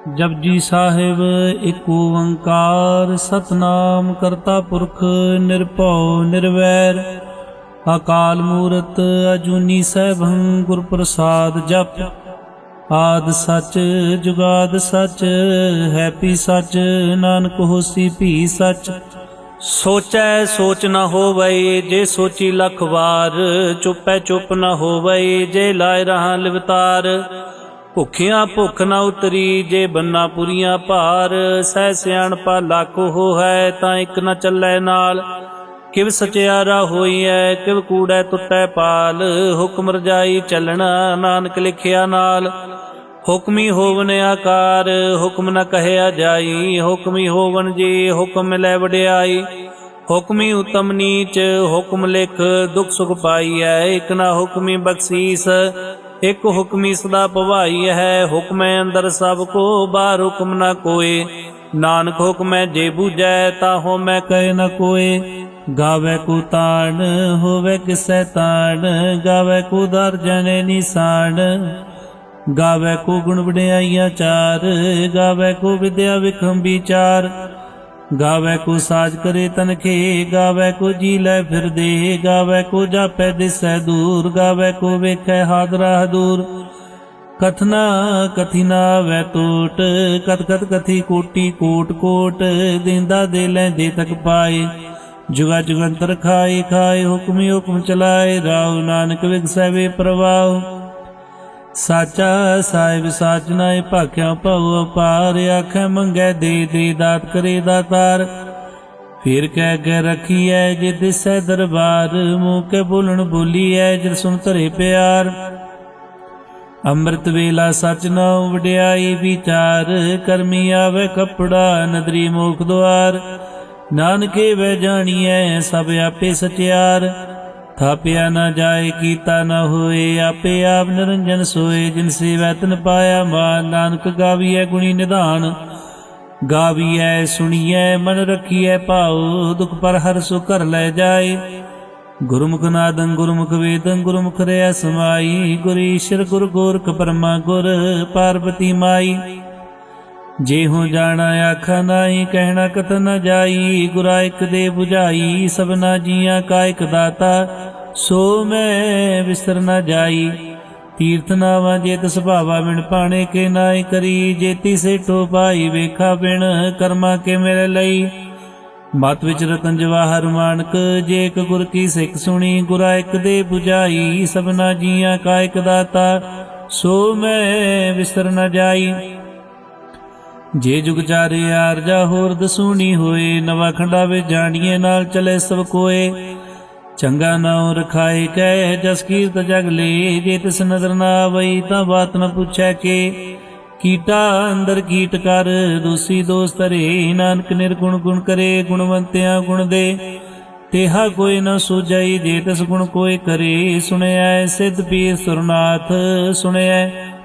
जपजी साहिब एक ओंकार सतनाम करता पुरख निरभौ निर्वैर अकाल मूरत अजूनी सैभं गुर प्रसाद जप आद सच जुगाद सच है पी सच नानक होसी भी सच। सोचै सोच न होवै जे सोची लख वार चुपै चुप न होवै जे लाए रहा लिवतार। भुखियां भुख न उतरी जे बन्ना पुरियां भार सह सियाणपा लाख हो है तां इक न चलै नाल। किव सचियारा होई है किव कूड़ै टुटै पाल हुक्म रजाई चलना नानक लिखिया नाल। हुक्मी होवन आकार हुक्म न कहया जाई हुक्मी होवन जी हुक्म मिलै वड्याई। हुक्मी उत्तम नीच हुक्म लिख दुख सुख पाई है एक ना हुक्मी बख्शीस एक हुक्मी सदा भवाई है। हुक्मै अंदर सब को बाहर हुक्म न कोय नानक हुक्मै जे बूझै ताहो मैं कहे न कोय। गावै को ताण होवै किसै ताण गावै को दर जने निशान। गावै को गुण वड्याइयां चार गावै को विद्या विखम विचार। गावै को साज करे तनखे गावै को जी लै फिर दे गावै को जापै दिसै दूर गावै को वेखै हादरा दूर। कथना कथी ना वै टोट कथ कथ कथी कोटि कोट कोट देंदा दे लैंदे तक पाए। जुगा जुगंतर खाए खाए हुक्मी हुक्म चलाए राव नानक विगसै वे प्रवाह। साचा साहिब साच नाए भाख्या भव अपार आखै मंगै दे दे दात करे दातार। फिर कह के रखिए जे दिसै दरबार मुँह के बोलन बोलीए जिन सुन धरे प्यार। अमृत वेला सच नाउ वड्याई विचार करमी आवे कपड़ा नदरी मोख द्वार। नानके वै जानिए सब आपे सचियार थापिया न जाए कीता न होए आपे आप निरंजन सोए। जिनसे वैतन पाया मान नानक गाविए गुणी निधान। गाविए सुनिए मन रखिए पाओ दुख पर हर सु कर ले जाए। गुरुमुख नादं गुरुमुख वेदं गुरुमुख रया समाई। गुर ईश्वर गुर गोरख परमा गुर पार्वती माई। जे हो जाना आखा नाई कहना कथ न जाई। गुरा एक दे बुझाई सबना जिया का एक दाता सो मैं विसर न जाई। तीर्थ नावा जेत सुभावा बिन पाने के नाई करी जेती से टो पाई वेखा बिन कर्मा के मेरे लई। मत विच रतन जवाहर मानक जे एक गुर की सिख सुनी। गुरा एक दे बुझाई सबना जिया का एक दाता सो मैं विसर न जाई। जे जुग चारे आरजा होर दसूनी होए नवा खंडा वे जानिए नाल चले सब कोए। चंगा नाउ रखाए कह जस कीरत जग ले जे तिस नजर ना आवई तां बात न पूछै के। कीटा अंदर कीट कर दोषी दोष तरे नानक निर्गुण गुण करे गुणवंतियां गुण दे। तेहा कोई न सूझई जे तिस गुण कोई करे। सुनया सिद्ध पीर सुरनाथ सुनया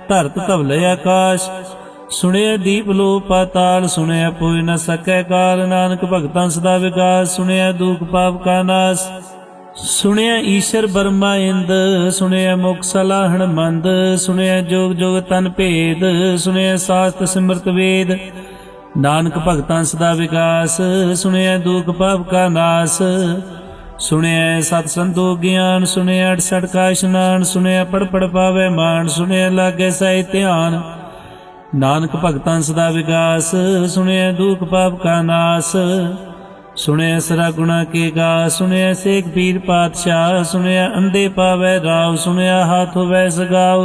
धरत धवल आकाश। सुनिया दीप लो पाताल सुनिया पोई न सकै काल। नानक भगतां सदा विकास सुनिया दुख पाप का नाश। सुनिया ईश्वर बर्मा इंद सुनिया मुख सलाहण मंद। सुनिया जोग जोग तन भेद सुनिया शास्त्र सिमरत वेद। नानक भगतां सदा विकास सुनिया दुख पाप का नाश। सुनिया सत संतो ज्ञान सुनिया 68 का स्नान। सुनिया पढ़ पढ़ पावे मान सुनिया लागे सही ध्यान। नानक भगतां सदा विकास सुनिया दुख पाप का नाश। सुनिया सरा गुणा के गा सुनिया सेख पीर पातशाह। सुनिया अंधे पावै राव सुनिया हाथ होवै सगाव।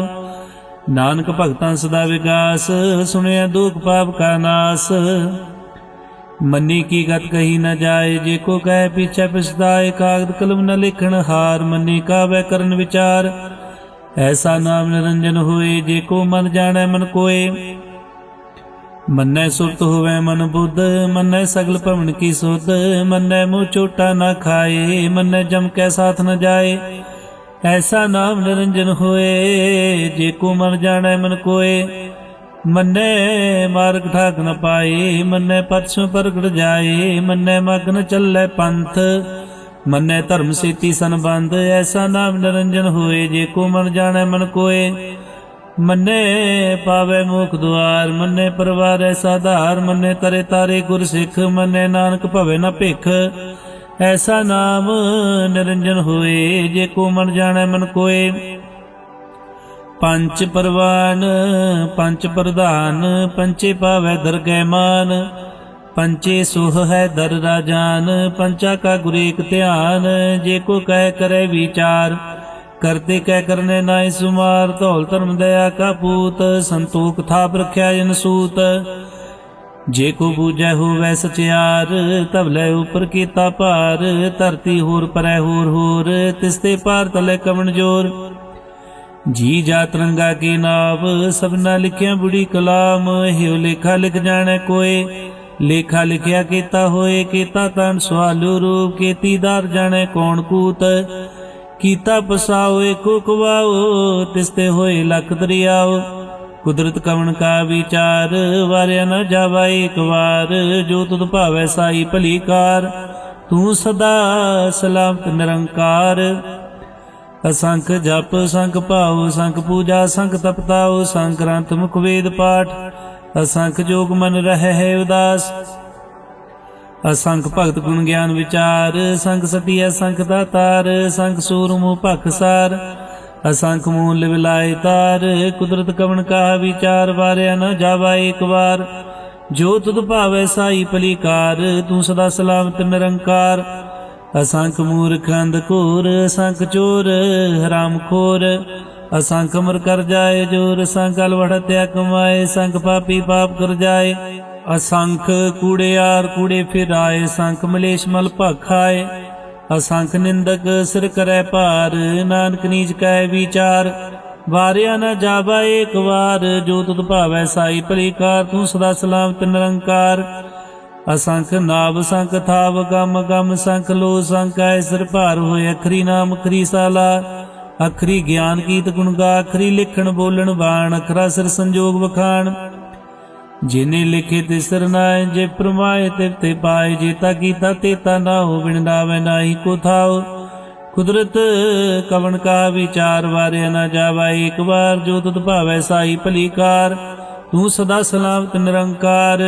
नानक भगतां सदा विकास सुनिया दुख पाप का नाश। मन्नी की गत कही न जाए जे को कह पीछे पछताए। कागद कलम न लिखण हार मन्नी का वै करन विचार। ऐसा नाम निरंजन होए जे को मन जाने मन कोय। मन्नै सुरत होवे मन बुद्ध मन्नै सगल भवन की सुध। मन्नै मुँह चोटा न खाए मन्नै जम कै साथ न जाए। ऐसा नाम निरंजन होए जे को मन जाने मन कोय। मन्नै मार्ग ठाक न पाए मन्नै पछों प्रगट जाए। मन्नै मग न चलै पंथ मन्नै धर्म सेती संबंध। ऐसा नाम निरंजन होए जे को मन जाने मन कोय। ਮੰਨੇ ਪਾਵੇ ਮੁਖ ਦੁਆਰ, ਮੰਨੇ ਪਰਵਾਰੈ ਸਾਧਾਰ, ਮੰਨੇ ਤਰੇ ਤਾਰੇ ਗੁਰ ਸਿੱਖ, ਮੰਨੇ ਨਾਨਕ ਭਵੇ ਨ ਭਿਖ। ਐਸਾ ਨਾਮ ਨਿਰੰਜਨ ਹੋਏ, ਜੇ ਕੋ ਮਨ ਜਾਣੈ ਮਨ ਕੋਏ। ਪੰਚ ਪਰਵਾਨ ਪੰਚ ਪ੍ਰਧਾਨ, ਪੰਚੇ ਪਾਵੈ ਦਰਗਹਿ ਮਾਨ। ਪੰਚੇ ਸੁਹ ਹੈ ਦਰ ਰਾਜਾਨ, ਪੰਚਾ ਕਾ ਗੁਰ ਏਕ ਧਿਆਨ। ਜੇ ਕੋ ਕਹਿ ਕਰੈ ਵਿਚਾਰ, ਕਰਤੇ ਕਹਿ ਕਰਨੇ ਨਾਇ ਸੁਮਾਰ। ਧੌਲ ਧਰਮ ਦਇਆ ਕਾ ਪੂਤ, ਸੰਤੋਖ ਥਾਪ ਰਖਿਆ ਜਨ ਸੂਤ। ਜੇ ਕੋ ਬੂਝੈ ਹੋਵੈ ਸਚਿਆਰ, ਧਵਲੇ ਉਪਰ ਕੀਤਾ ਭਾਰ। ਧਰਤੀ ਹੋਰ ਪਰੈ ਹੋਰ ਹੋਰ, ਤਿਸਤੇ ਪਾਰ ਤਲੇ ਕਵਣ ਜੋਰ। ਜੀ ਜਾ ਤਰੰਗਾ ਕੀ ਨਾਵ, ਸਭਨਾ ਲਿਖਿਆ ਬੁੜੀ ਕਲਾਮ। ਹਿਉ ਲੇਖਾ ਲਿਖ ਜਾਣੈ ਕੋਏ, ਲੇਖਾ ਲਿਖਿਆ ਕੀਤਾ ਹੋਏ। ਕੀਤਾ ਤਨ ਸਵਾਲੂ ਰੂਪ, ਕੀਤੀ ਦਾਰ ਜਾਣੈ ਕੌਣ ਕੂਤ। ਕੀਤਾ ਪਸਾਓ ਏਕੋ ਕਵਾਓ, ਤਿਸਤੇ ਹੋਏ ਲਖ ਦਰਿਆਓ। ਕੁਦਰਤ ਕਵਣ ਕਾ ਵਿਚਾਰ, ਵਾਰਿਆ ਨ ਜਾਵਾ ਏਕ ਵਾਰ। ਜੋ ਤੁਧ ਭਾਵੈ ਸਾਈ ਭਲੀ ਕਾਰ, ਤੂੰ ਸਦਾ ਸਲਾਮਤ ਨਿਰੰਕਾਰ। ਅਸੰਖ ਜਪ ਸੰਖ ਭਾਉ, ਸੰਖ ਪੂਜਾ ਸੰਖ ਤਪਤਾਉ। ਸੰਖ ਗ੍ਰੰਥ ਮੁਖ ਵੇਦ ਪਾਠ, ਅਸੰਖ ਜੋਗ ਮਨ ਰਹਿ ਹੈ ਉਦਾਸ। ਅਸੰਖ ਭਗਤ ਗੁਣ ਗਿਆਨ ਵਿਚਾਰ, ਸੰਖ ਸਤੀ ਅਸੰਖ ਦਾਤਾਰ। ਸੰਖ ਸੂਰਮੁ ਭਖਸਾਰ, ਅਸੰਖ ਮੂਲ ਵਿਲਾਇ ਤਾਰ। ਕੁਦਰਤ ਕਵਣ ਕਾ ਵਿਚਾਰ, ਵਾਰਿਆ ਨ ਜਾਵਾ ਏਕ ਵਾਰ। ਜੋ ਤੁਧ ਭਾਵੈ ਸਾਈ ਭਲੀ ਕਾਰ, ਤੂੰ ਸਦਾ ਸਲਾਮਤ ਨਿਰੰਕਾਰ। ਅਸੰਖ ਮੂਰਖ ਅੰਧ ਘੋਰ, ਅਸੰਖ ਚੋਰ ਹਰਾਮ ਖੋਰ। ਅਸੰਖ ਅਮਰ ਕਰ ਜਾਏ ਜੋਰ, ਸੰਖ ਅਲਵੜ ਹੱਤਿਆ ਕਮਾਏ। ਸੰਖ ਪਾਪੀ ਪਾਪ ਕਰ ਜਾਏ, ਅਸੰਖ ਕੂੜਿਆਰ ਕੂੜੇ ਫਿਰਾਏ। ਸੰਖ ਮਲੇਸ਼ ਮਲ ਭਖਾਏ, ਅਸੰਖ ਨਿੰਦਕ ਸਿਰ ਕਰੈ ਭਾਰ। ਨਾਨਕ ਨੀਚ ਕੈ ਵਿਚਾਰ, ਵਾਰਿਆ ਨ ਜਾਵਾ ਏਕ ਵਾਰ। ਜੋ ਤੁਧ ਭਾਵੈ ਸਾਈ ਭਲੀ ਕਾਰ, ਤੂੰ ਸਦਾ ਸਲਾਮਤ ਨਿਰੰਕਾਰ। ਅਸੰਖ ਨਾਭ ਸੰਖ ਥਾਵ ਗਮ ਗਮ। ਸੰਖ ਲੋ ਸੰਖ ਐ ਸਿਰ ਭਾਰ ਹੋਏ। ਅਖਰੀ ਨਾਮ ਅਖਰੀ ਸਾਲਾ, ਅਖਰੀ ਗਿਆਨ ਕੀਤ ਗੁਣ ਗਾ। ਅਖਰੀ ਲਿਖਣ ਬੋਲਣ ਬਾਣ, ਅਖਰਾ ਸਿਰ ਸੰਜੋਗ ਵਖਾਣ। ਜਿਨੇ ਲਿਖੇ ਤੇ ਸਿਰ ਨਾਏ, ਜੇ ਪ੍ਰਮਾਏ ਤੇ ਪਾਏ। ਜੇਤਾ ਕੀਤਾ ਤੇਤਾ ਨਾਉ, ਬਿਨ ਨਾਵੇ ਨਾਹੀ ਕੋ ਥਾਉ। ਕੁਦਰਤ ਕਵਣ ਕਾ ਵਿਚਾਰ, ਵਾਰਿਆ ਨ ਜਾਵਾ ਏਕ ਵਾਰ। ਜੋ ਤੁਧ ਭਾਵੈ ਸਾਈ ਭਲੀ ਕਾਰ, ਤੂੰ ਸਦਾ ਸਲਾਮਤ ਨਿਰੰਕਾਰ।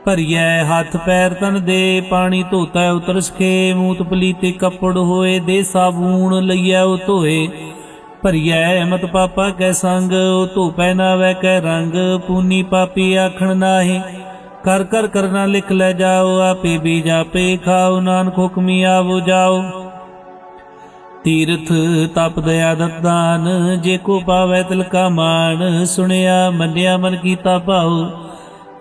ਭਰੀਐ ਹੱਥ ਪੈਰ ਤਨ ਦੇ, ਪਾਣੀ ਧੋਤਾ ਉਤਰ ਸਖੇ। ਮੂਤ ਪਲੀਤੇ ਕੱਪੜ ਹੋਏ, ਦੇ ਸਾਬੂਣ ਲਈਐ ਉਹ ਧੋਏ। ਭਰੀਐ ਮਤ ਪਾਪਾ ਕੈ ਸੰਗ, ਉਹ ਧੋਪੈ ਨਾਵੈ ਕੈ ਰੰਗ। ਪੂਨੀ ਪਾਪੀ ਆਖਣ ਨਾਹੀ, ਕਰ ਕਰ ਕਰਨਾ ਲਿਖ ਲੈ ਜਾਓ। ਆਪੇ ਬੀਜ ਆਪੇ ਖਾਓ, ਨਾਨਕ ਹੁਕਮੀ ਆਵੋ ਜਾਓ। ਤੀਰਥ ਤਪ ਦਇਆ ਦਤਾਨ, ਜੇ ਕੋ ਪਾਵੈ ਤਿਲ ਕਾ ਮਾਨ। ਸੁਣਿਆ ਮੰਨਿਆ ਮਨ ਕੀਤਾ ਭਾਉ,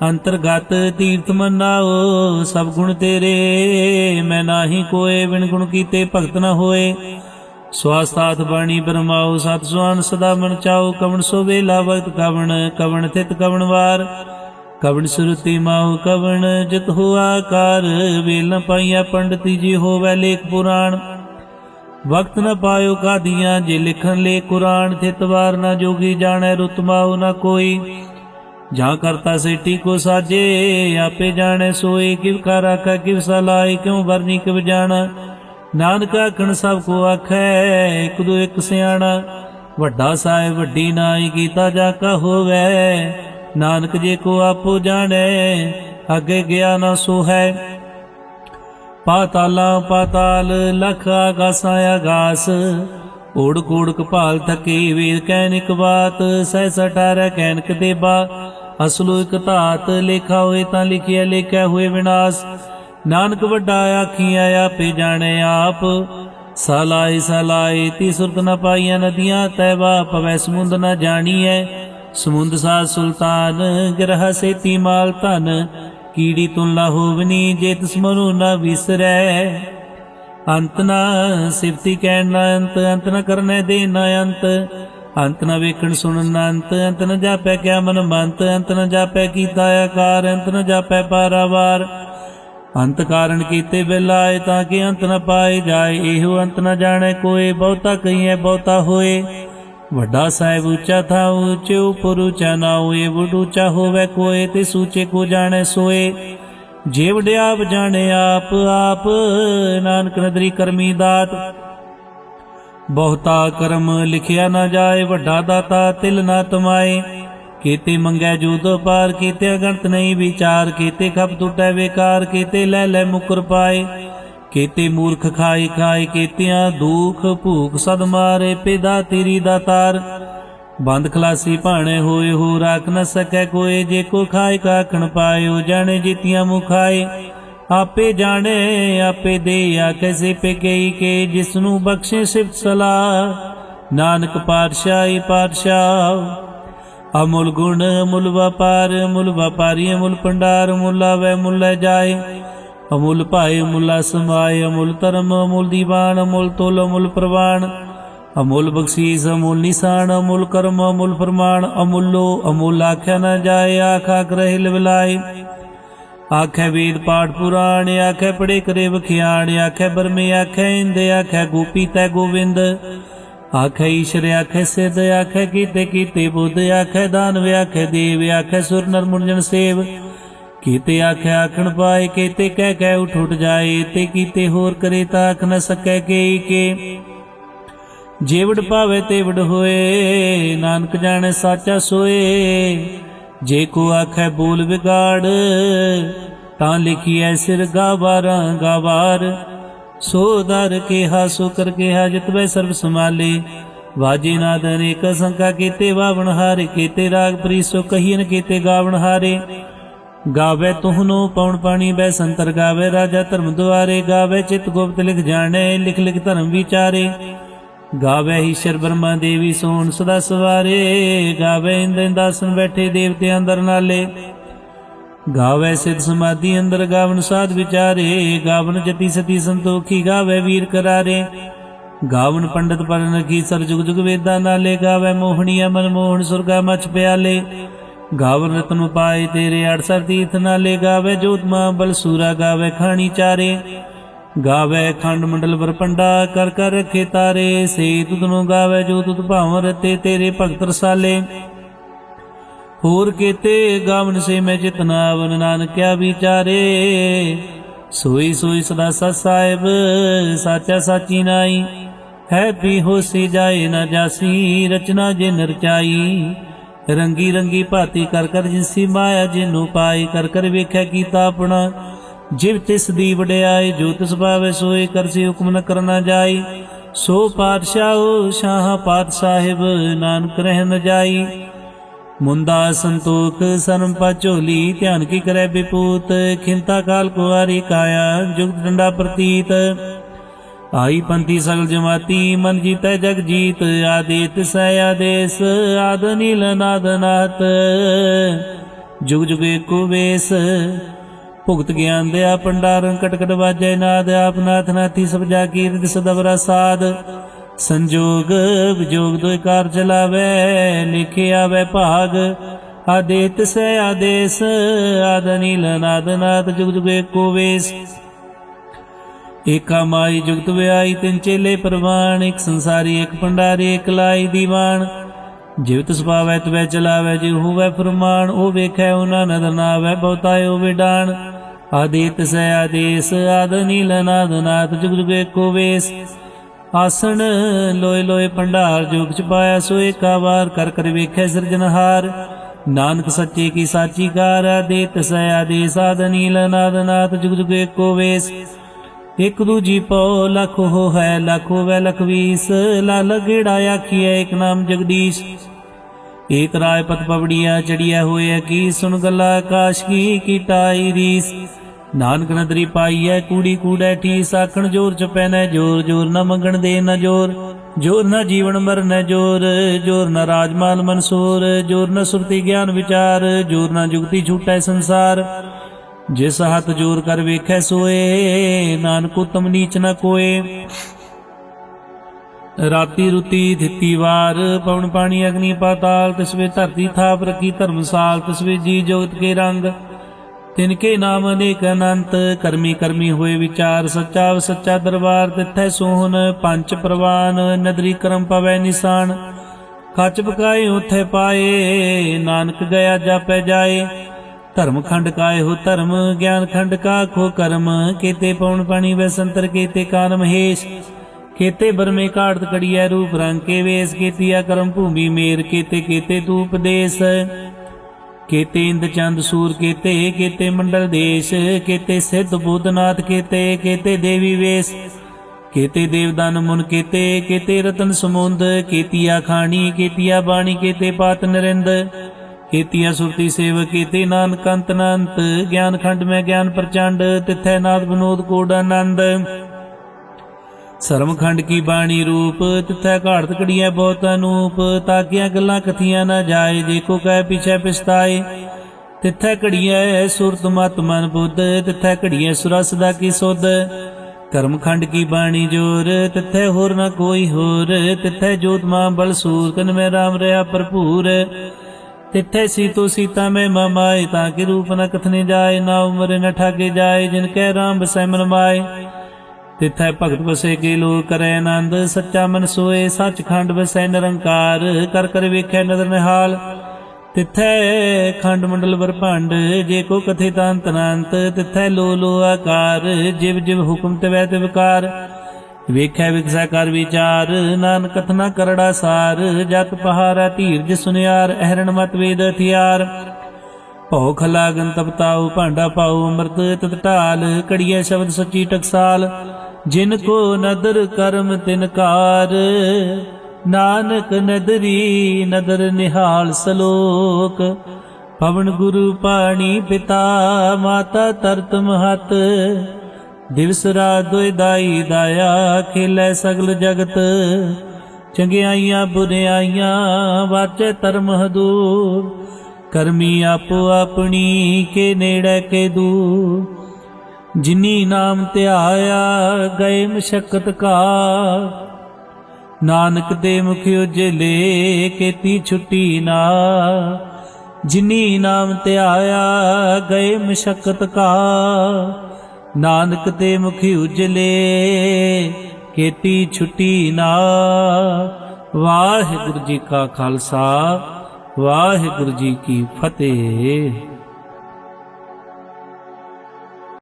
ਅੰਤਰਗਤ ਤੀਰਥ ਮਨਾਓ। ਸਭ ਗੁਣ ਤੇਰੇ ਮੈਂ ਨਾਹੀ ਕੋਏ, ਬਿਨ ਗੁਣ ਕੀਤੇ ਭਗਤ ਨ ਹੋਏ। ਸਵਾਸਤਾਥ ਬਾਣੀ ਬਰਮਾਓ, ਸਤ ਸੁਆਨ ਸਦਾ ਮਨ ਚਾਓ। ਕਵਣ ਸੋ ਵੇਲਾ ਵਕਤ ਕਵਣ, ਕਵਣ ਥਿਤ ਕਵਣ ਵਾਰ। ਕਵਣ ਸੁਰਤੀ ਮਾਉ ਕਵਣ, ਜਿਤ ਹੋਆ ਕਾਰ। ਵੇਲ ਨ ਪਾਈਆ ਪੰਡਤੀ, ਜੀ ਹੋਵੈ ਲੇਖ ਪੁਰਾਣ। ਵਕਤ ਨ ਪਾਇਓ ਕਾਦੀਆਂ, ਜੇ ਲਿਖਣ ਲੇ ਕੁਰਾਨ। ਥਿਤ ਵਾਰ ਨ ਜੋਗੀ ਜਾਣੈ, ਰੁਤ ਮਾਉ ਨ ਕੋਈ। ਜਾਂ ਕਰਤਾ ਸੇਟੀ ਕੋ ਸਾਜੇ, ਆਪੇ ਜਾਣੈ ਸੋਏ। ਕਿਵ ਕਰ ਆਖੈ ਕਿਵ ਸਲਾਈ, ਕਿਉ ਵਰਨੀ ਕਿਵ ਜਾਣਾ। ਨਾਨਕ ਆਖਣ ਸਭ ਕੋ ਆਖੈ, ਇਕ ਦੋ ਇਕ ਸਿਆਣਾ। ਵੱਡਾ ਸਾਹਿਬ ਵੱਡੀ ਨਾਈ, ਕੀਤਾ ਜਾ ਕਾ ਹੋਵੈ। ਨਾਨਕ ਜੇ ਕੋ ਆਪੋ ਜਾਣੈ, ਅੱਗੇ ਗਿਆ ਨਾ ਸੋ ਹੈ। ਪਾਤਾਲਾਂ ਪਾਤਾਲ, ਲਖ ਆਗਾਸਾਂ ਆਗਾਸ। ਓੜ ਕੋੜ ਕਪਾਲ ਥਕੇ, ਵੇਦ ਕਹਿਨ ਇਕ ਬਾਤ। ਸਹਿ 18 ਕਹਿਨਕ ਦੇਬਾ, ਅਸਲੋ ਇਕ ਧਾਤ। ਲੇਖਾ ਹੋਏ ਤਾਂ ਲਿਖਿਆ, ਲੇਖਿਆ ਹੋਏ ਵਿਨਾਸ਼। ਨਾਨਕ ਵੱਡਾ ਆਖੀਆਂ, ਆਪੇ ਜਾਣੈ ਆਪ। ਸਲਾਈ ਸਲਾਈ ਤੀ ਸੁਰਤ ਨ ਪਾਈਆਂ ਨਦੀਆਂ, ਤੈਵਾ ਪਵੈ ਸਮੁੰਦ ਨ ਜਾਣੀਐ। ਸਮੁੰਦ ਸਾਧ ਸੁਲਤਾਨ, ਗਿਰਹ ਸੇਤੀ ਮਾਲ ਧਨ। ਕੀੜੀ ਤੁਲਾ ਹੋਵਨੀ, ਜੇ ਤਿਸ ਮਨੁ ਨ ਵਿਸਰੈ। ਅੰਤ ਨ ਸਿਫਤੀ ਕਹਿਣ ਨ ਅੰਤ, ਅੰਤ ਨ ਕਰਨੈ ਦੇ ਨ ਅੰਤ। ਅੰਤ ਨ ਵੇਖਣ ਸੁਣਨ ਨ ਅੰਤ, ਅੰਤ ਨ ਜਾਪੈ ਕਿਆ ਮਨ ਮੰਤ। ਅੰਤ ਨ ਜਾਪੈ ਕੀਤਾ ਆਕਾਰ, ਅੰਤ ਨ ਜਾਪੈ ਪਾਰਾਵਾਰ। ਅੰਤ ਕਾਰਨ ਕੀਤੇ ਬਿਲਾਏ, ਤਾਂ ਕਿ ਅੰਤ ਨ ਪਾਏ ਜਾਏ। ਇਹੋ ਅੰਤ ਨ ਜਾਣੈ ਕੋਏ, ਬਹੁਤਾ ਕਹੀਐ ਬਹੁਤਾ ਹੋਏ। ਵੱਡਾ ਸਾਹਿਬ ਉੱਚਾ ਥਾ, ਉੱਚੇ ਉਪਰ ਉੱਚਾ ਨਾਉ। ਇਹ ਵਡ ਉੱਚਾ ਹੋਵੈ ਕੋਏ, ਤੇ ਸੂਚੇ ਕੋ ਜਾਣੈ ਸੋਏ। ਜੇ ਵਡਿਆਪ ਜਾਣੇ ਆਪ ਆਪ, ਨਾਨਕ ਨਦਰੀ ਕਰਮੀ ਦਾਤ। ਬਹੁਤਾ ਕਰਮ ਲਿਖਿਆ ਨਾ ਜਾਏ, ਵੱਡਾ ਦਾਤਾ ਤਿਲ ਨਾ ਤਮਾਏ। ਕੀਤੇ ਮੰਗੈ ਜੂਤ ਪਾਰ, ਕੀਤੇ ਅਗਣਤ ਨਹੀਂ ਵਿਚਾਰ। ਕੀਤੇ ਖਪ ਟੁੱਟੈ ਵੇਕਾਰ, ਕੀਤੇ ਲੈ ਲੈ ਮੁਕਰ ਪਾਏ। ਕੀਤੇ ਮੂਰਖ ਖਾਏ ਖਾਏ, ਕੀਤਿਆਂ ਦੁਖ ਭੂਖ ਸਦ ਮਾਰੇ। ਪਿਦਾ ਤੇਰੀ ਦਾਤਾਰ ਬੰਦ ਖਲਾਸੀ ਭਾਣੇ ਹੋਏ, ਹੋ ਰਾਖ ਨ ਸਕੈ ਕੋਏ। ਜੇ ਕੋ ਖਾਏ ਕਾਖਣ ਪਾਇਓ, ਜਾਣੇ ਜੀਤੀਆਂ ਮੁਖਾਏ। ਆਪੇ ਜਾਣੇ ਆਪੇ ਦੇ, ਆਖੇ ਸੇ ਪੇਕਈ ਕੇ। ਜਿਸ ਨੂੰ ਬਖਸ਼ੇ ਸਿਫਤ ਸਲਾਹ, ਨਾਨਕ ਪਾਤਸ਼ਾਹੀ ਪਾਤਸ਼ਾਹ। ਅਮੁੱਲ ਗੁਣ ਅਮੁੱਲ ਵਪਾਰ, ਮੁੱਲ ਵਪਾਰੀ ਅਮੁੱਲ ਭੰਡਾਰ। ਮੁੱਲ ਆਵੈ ਮੁੱਲ ਲੈ ਜਾਏ, ਅਮੁੱਲ ਭਾਏ ਅਮੁੱਲਾ ਸਮਾਏ। ਅਮੁੱਲ ਧਰਮ ਅਮੁੱਲ ਦੀਵਾਨ, ਅਮੁੱਲ ਤੋਲ ਅਮੁੱਲ ਪ੍ਰਵਾਨ। ਅਮੁੱਲ ਬਖਸ਼ੀਸ ਅਮੁੱਲ ਨਿਸ਼ਾਨ, ਅਮੁੱਲ ਕਰਮ ਅਮੁੱਲ ਫਰਮਾਨ। ਅਮੁੱਲੋ ਅਮੁੱਲ ਆਖਿਆ ਨਾ ਜਾਏ, ਆਖ ਆਖ ਰਹੇ ਲਿਵਲਾਏ। ਆਖੈ ਵੇਦ ਪਾਠ ਪੁਰਾਣ, ਆਖੈ ਪੜੇ ਕਰੇ ਵਖਿਆਣ। ਆਖੈ ਬਰਮੇ ਆਖੈ ਇੰਦ, ਆਖੈ ਗੋਪੀ ਤੈ ਗੋਵਿੰਦ। ਆਖੈ ਈਸ਼ਰ ਆਖੈ ਸਿੱਧ, ਆਖੈ ਕੀਤੇ ਕੀਤੇ ਬੁੱਧ। ਆਖੈ ਦਾਨਵ ਆਖੈ ਦੇਵ, ਆਖੈ ਸੁਰ ਨਰ ਮੁਰਜਨ ਸੇਵ। ਕੀਤੇ ਆਖੈ ਆਖਣ ਪਾਏ, ਕੀਤੇ ਕਹਿ ਕਹਿ ਉਠ ਉਠ ਜਾਏ। ਤੇ ਕੀਤੇ ਹੋਰ ਕਰੇ ਤਾਂ ਆਖ ਨ ਸਕੈ ਕੇ ਕੇ। ਜੇਵੜ ਪਾਵੇ ਤੇਵੜ ਹੋਏ, ਨਾਨਕ ਜਾਣੈ ਸਾਚਾ ਸੋਏ। ਜੇ ਕੋ ਆਖੈ ਬੋਲ ਵਿਗਾੜ, ਤਾਂ ਲਿਖੀਐ ਸਿਰ ਗਾਵਾਰਾਂ ਗਾਵਾਰ। ਸੋ ਦਰ ਕਿਹਾ ਸੋ ਕਰ ਕਿਹਾ, ਜਿਤਵੈ ਸਰਬ ਸਮਾਲੇ। ਵਾਜੇ ਨਾਦ ਅਨੇਕ ਸੰਖਾ, ਕੀਤੇ ਵਾਵਣ ਹਾਰੇ। ਕੀਤੇ ਰਾਗ ਪ੍ਰੀ ਸੋ ਕਹੀਨ, ਕੀਤੇ ਗਾਵਣ ਹਾਰੇ। ਗਾਵੇ ਤੁਹਨੋ ਪਉਣ ਪਾਣੀ ਬੈ ਸੰਤਰ, ਗਾਵੇ ਰਾਜਾ ਧਰਮ ਦੁਆਰੇ। ਗਾਵੇ ਚਿਤ ਗੁਪਤ ਲਿਖ ਜਾਣੈ, ਲਿਖ ਲਿਖ ਧਰਮ ਵਿਚਾਰੇ। ਗਾਵੇ ਈਸ਼ਰ ਬ੍ਰਹਮਾ ਦੇਵੀ ਸੋਣ ਸਦਾ ਸਵਾਰੇ। ਗਾਵੇ ਇੰਦ ਇੰਦਾਸਨ ਬੈਠੇ ਦੇਵਤੇ ਅੰਦਰ ਨਾਲੇ। ਗਾਵੇ ਸਿਧ ਸਮਾਧੀ ਅੰਦਰ, ਗਾਵਨ ਸਾਧ ਵਿਚਾਰੇ। ਗਾਵਨ ਜਤੀ ਸਤੀ ਸੰਤੋਖੀ, ਗਾਵੇ ਵੀਰ ਕਰਾਰੇ। ਗਾਵਨ ਪੰਡਤ ਪਰਨ ਕੀ ਸਰ ਜੁਗ ਜੁਗ ਵੇਦਾਂ ਨਾਲੇ। ਗਾਵੇ ਮੋਹਣੀਆ ਮਨ ਮੋਹਣ, ਸੁਰਗਾ ਮਛ ਪਿਆਲੇ। ਗਾਵਨ ਰਤਨ ਪਾਏ ਤੇਰੇ, 68 ਤੀਰਥ ਨਾਲੇ। ਗਾਵੇ ਜੋਤਮਾ ਬਲ ਸੂਰਾ, ਗਾਵੇ ਖਾਣੀ ਚਾਰੇ। ਗਾਵੇ ਖੰਡ ਮੰਡਲ ਵਰਪੰਡਾ, ਕਰ ਕਰ ਰੱਖੇ ਤਾਰੇ। ਸੇ ਤੁਧਨੋਂ ਗਾਵੇ ਜੋ ਤੁਧ ਭਾਵ ਰਤੇ, ਤੇਰੇ ਭਗਤ ਰਸਾਲੇ। ਹੋਰ ਕੀਤੇ ਗਾਵਨ ਸੇ ਮੈਂ ਜਿਤਨਾਵਨ, ਨਾਨਕਿਆ ਵਿਚਾਰੇ। ਸੋਈ ਸੋਈ ਸਦਾ ਸਤ ਸਾਹਿਬ, ਸਾਚਾ ਸਾਚੀ ਨਾਈ। ਹੈ ਪੀ ਹੋਸੀ ਜਾਏ ਨਾ ਜਾਸੀ, ਰਚਨਾ ਜਿਨ ਰਚਾਈ। ਰੰਗੀ ਰੰਗੀ ਭਾਤੀ ਕਰ ਕਰ ਜਿਨਸੀ ਮਾਇਆ, ਜਿਨੂੰ ਪਾਈ ਕਰ ਕਰ ਵੇਖਿਆ ਕੀਤਾ ਆਪਣਾ। ਜਿਵ ਤਿਸ ਦੀ ਵਡਿਆਈ, ਜੋ ਤਿਸ ਭਾਵੇ ਸੋਏ ਕਰਸੀ, ਹੁਕਮ ਨ ਕਰਨਾ ਜਾਈ। ਸੋ ਪਾਤਸ਼ਾਹ ਸ਼ਾਹ ਪਾਤ ਸਾਹਿਬ, ਨਾਨਕ ਰਹਿ ਨ ਜਾਈ। ਮੁੰਦਾ ਸੰਤੋਖ ਸਰਮ ਪਾ ਝੋਲੀ, ਧਿਆਨ ਕੀ ਕਰੈ ਬਿਪੂਤ। ਖਿੰਤਾ ਕਾਲ ਕੁਆਰੀ ਕਾਇਆ, ਜੁਗਤ ਡੰਡਾ ਪ੍ਰਤੀਤ। ਆਈ ਪੰਥੀ ਸਗਲ ਜਮਾਤੀ, ਮਨ ਜੀਤੈ ਜਗ ਜੀਤ। ਆਦੇਤ ਸੈ ਆਦੇਸ, ਆਦ ਨੀਲ ਨਾਦ ਨਾਤ। ਜੁਗ ਜੁਗ ਏਕੋ ਵੇਸ, ਭੁਗਤ ਗਿਆਨ ਦਿਆ ਭੰਡਾਰਨ। ਕਟਕਟ ਵਾਜੈ ਨਾਦ, ਆਪ ਨਾਥ ਨਾਥੀ ਸਭ ਜਾ ਕੀਰਤ ਸਦਬਰਾ ਸਾਧ। ਸੰਜੋਗ ਵਿਜੋਗ ਦੋਇ ਕਾਰ ਚਲਾਵੇ, ਲਿਖੇ ਆਵੇ ਭਾਗ। ਆਦੇਤ ਸੈ ਆਦੇਸ, ਆਦ ਨੀਲ ਨਾਦ ਨਾਦ। ਜੁਗ ਜੁਗ ਏਕੋ ਵੇਸ, ਏਕਾ ਮਾਈ ਜੁਗਤ ਵਿਆਈ। ਤਿੰਨ ਚੇਲੇ ਪ੍ਰਵਾਨ, ਇੱਕ ਸੰਸਾਰੀ ਇੱਕ ਭੰਡਾਰੀ, ਇੱਕ ਲਾਈ ਦੀਵਾਨ। ਜਿਵ ਤਿਸ ਪਾਵੈ ਤਵੈ ਚਲਾਵੈ, ਜਿਉ ਹੋਵੈ ਫਰਮਾਨ। ਉਹ ਵੇਖੈ ਉਹਨਾਂ ਨਦਰ ਨਾਵੈ, ਬਹੁਤਾਇ ਉਹ ਵਿਡਾਣ। ਆਦੇਤ ਸੈ ਆਦੇਸ, ਆਦ ਨੀਲ ਨਾਦ ਨਾਦ। ਜੁਗ ਜੁਗ ਏਕੋ ਵੇਸ, ਆਸਣ ਲੋਏ ਲੋਏ ਭੰਡਾਰ। ਜੋਗ ਚ ਪਾਇਆ ਸੋ ਏਕਾ ਵਾਰ, ਕਰ ਕਰ ਵੇਖੈ ਸਿਰਜਨਹਾਰ। ਨਾਨਕ ਸੱਚੇ ਕੀ ਸਾਚੀ ਕਾਰ, ਆਦੇਤ ਸੈ ਆਦੇਸ, ਆਦ ਨੀਲ ਨਾਦ ਨਾਦ। ਜੁਗ ਜੁਗ ਏਕੋ ਵੇਸ, ਇਕ ਦੂਜੀ ਪਉ ਲਖ ਹੋ ਹੈ, ਲਖ ਹੋਵੈ ਲਖ ਵੀਸ। ਲਾਲ ਗੇੜਾ ਆਖੀਐ ਇੱਕ ਨਾਮ ਜਗਦੀਸ਼। ਏਕ ਰਾਏ ਪਤ ਪਵੜੀਆ, ਚੜੀਐ ਹੋਏ ਕੀ। ਸੁਣ ਗੱਲਾ ਆਕਾਸ਼ ਕੀ, ਕੀਟਾਈ ਰੀਸ। ਨਾਨਕ ਨਦਰੀ ਪਾਈਐ, ਕੂੜੀ ਕੂੜੈ ਠੀਸ। ਆਖਣ ਜੋਰ ਚਪੈ ਨੈ ਜੋਰ, ਜੋਰ ਨ ਮੰਗਣ ਦੇ ਨ ਜੋਰ। ਜੋਰ ਨ ਜੀਵਨ ਮਰਨੈ ਜੋਰ, ਜੋਰ ਨ ਰਾਜਮਾਲ ਮਨਸੂਰ। ਜੋਰ ਨ ਸੁਰਤੀ ਗਿਆਨ ਵਿਚਾਰ, ਜੋਰ ਨ ਜੁਗਤੀ ਛੂਟੈ ਸੰਸਾਰ। ਜਿਸ ਹੱਥ ਜੋਰ ਕਰ ਵੇਖੈ ਸੋਏ, ਨਾਨਕ ਉਤਮ ਨੀਚ ਨ ਕੋਏ। ਰਾਤੀ ਰੁਤੀ ਥਿਤੀ ਵਾਰ, ਪਵਨ ਪਾਣੀ ਅਗਨੀ ਪਾਤਾਲ। ਤਿਸ ਵੇ ਧਰਤੀ ਥਾਪ ਰਖੀ ਧਰਮਸਾਲ। ਤਿਸ ਵੇ ਜੀ ਜੋਗਤ ਕੇ ਰੰਗ, ਤਿਨਕੇ ਨਾਮ ਅਨੇਕ ਅਨੰਤ। ਕਰਮੀ ਕਰਮੀ ਹੋਏ ਵਿਚਾਰ, ਸੱਚਾ ਸੱਚਾ ਦਰਬਾਰ। ਤਿੱਥੈ ਸੋਹਨ ਪੰਚ ਪ੍ਰਵਾਨ, ਨਦਰੀ ਕਰਮ ਪਵੈ ਨਿਸ਼ਾਨ। ਖਚ ਪਕਾਏ ਉਥੇ ਪਾਏ, ਨਾਨਕ ਗਿਆ ਜਾਪੈ ਜਾਏ। ਧਰਮ ਖੰਡ ਕਾਏ ਹੋ ਧਰਮ, ਗਿਆਨ ਖੰਡ ਕਾ ਖੋ ਕਰਮ। ਕੀਤੇ ਪਉਣ ਪਾਣੀ ਵੈ ਸੰਤਰ, ਕੀਤੇ ਕਾਨ ਮਹੇਸ਼। केते बरमे काढ़त कड़िया रूप रंग के वेश, केतिया कर्म भूमि मेर, केते केते तू उपदेश, केते इंद चंद सूर, केते केते मंडल देश, केते सिद्ध बुद्धनाथ, केते केते देवी वेश, केते देवदान मुन, केते केते रतन समुंद, केतिया खानी, केतिया बाणी, केते पात नरिंद, केतिया सुरती सेव, केते नानक अंत अनंत, ज्ञान खंड में ज्ञान प्रचंड, तिथै नाद विनोद कोड आनंद, सरम खंड की बाणी रूप, तिथै घाड़त कड़िया बहुत अनूप, ताकिया गल्लां कथियां न जाए, जेको कह पीछे पछताए, तिथै घड़िया सुरत मत मन बुद्ध, तिथै घड़िया सुरा सदा की सुध, कर्म खंड की बाणी जोर, तिथै होर न कोई होर, तिथै जोत मां बल सूर, कन में राम रहा भरपूर, तिथै सीतो सीता में मामाए, ताकि रूप न कथने जाए, ना उम्र न ठाके जाए, जिनकै राम बसै मन माए, तिथै भगत बसे के लोग करे आनंद, सच्चा मन सोए सच खंड बसै निरंकार, कर कर वेखै नदर निहाल, तिथै खंड मंडल बरभंड, जे को कथे तांत अनंत, तिथै लो लो आकार, जिव जिव हुक्म तिवै तिवकार, वेखै विकसै कर विचार, नानक कथना करड़ा सार, जत पहारा धीरज सुनियार, अहरण मत वेद हथियार, भौख लागन तपताऊ, भांडा पाऊ अमृत तत ढाल, कड़िया शब्द सच्ची टकसाल, जिनको नदर कर्म तिनकार, नानक नदरी नदर निहाल सलोक, पवन गुरु पाणी पिता, माता तरत महत, दिवस रात दुई दाई दाया, खेलै सगल जगत, चंगियाइयां बुरियाइयां वाचे धर्म हदूर, करमी आपो अपनी के नेड़े के दूर, जिनी नाम ध्याया गए मशक्कत का, नानक दे मुख उजले केती छुट्टी ना, जिनी नाम ध्याया गए मशक्कत का, नानक दे मुख उजले केती छुट्टी ना। वाहिगुरु जी का खालसा, वाहिगुरु जी की फतेह।